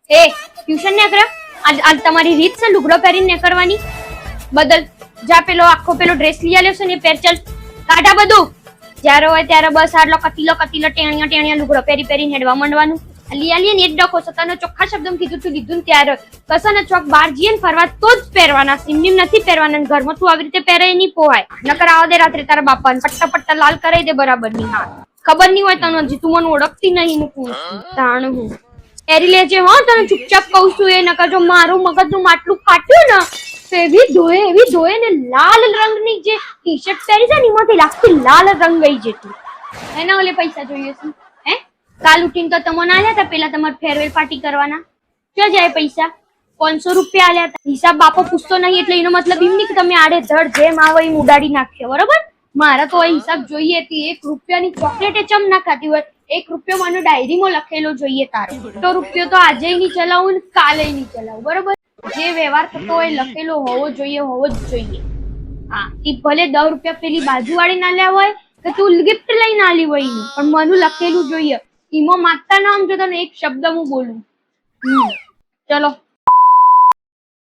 એ tuition ને કરે આજ તમારી રીત છે લુગડો પહેરીને ને કરવાની બદલ જા પેલો આખો પેલો ડ્રેસ લઈ આલ્યો છે ને પેર ચલ કાઢા બધું જ્યારે હોય ત્યારે બસ આટલો કતીલો ટેણિયા લુગડો પહેરીને હેડવા માંડવાનું લઈ આલીએ ને એક ડખો સતાનો ચોખ્ખા શબ્દમાં કીધું તું લીધું ને ત્યારે કસને ચોક બહાર જઈએ ને ફરવા તો જ પહેરવાના સિમનીમ નથી પહેરવાના ઘરમાં તું આવી રીતે પહેરે નહીં પોહાય નકર આવો દે રાત્રે તારા બાપાને પટ્ટા લાલ કરાવી દે બરાબર ની હા ખબર નહીં હોય તને હજી તું મને ઓળખતી નહીં મૂકું તાણ હું પહેરી લેજે હો તને ચૂપચાપ કહું છું એ નકર જો મારું મગજનું માટલું ફાટ્યું ને તો એવી ધોએ ને લાલ રંગની જે ટી શર્ટ પહેરી છે ને એમાંથી લાગતી લાલ રંગ ગઈ જેટલી એના ઓલે પૈસા જોઈએ છે હે કાલ ઉઠીને તો તમને આલ્યા હતા પેલા તમારે ફેરવેલ પાર્ટી કરવાના ક્યાં જાય પૈસા 500 રૂપિયા આલ્યા હતા હિસાબ બાપો પૂછતો નહીં એટલે એનો મતલબ એમ નહીં કે તમે આડે ધડ જેમ આવો એમ ઉડાડી નાખ્યો બરોબર મારા તો હિસાબ જોઈએ હતી 1 રૂપિયાની ચોકલેટ ચમ ના ખાતી હોય 1 રૂપિયો મને ડાયરીમાં લખેલો જોઈએ તારો તો રૂપિયો તો આજે નહીં ચલાવું ને કાલે નહીં ચલાવું બરોબર જે વ્યવહાર થતો હોય લખેલો હોવો જ જોઈએ હા એ ભલે 10 રૂપિયા પેલી બાજુવાળી ના લ્યા હોય કે તું ગિફ્ટ લઈને આલી હોય પણ મને લખેલું જોઈએ ઈમો માગતા ના આમ જો તને એક શબ્દ હું બોલું ચલો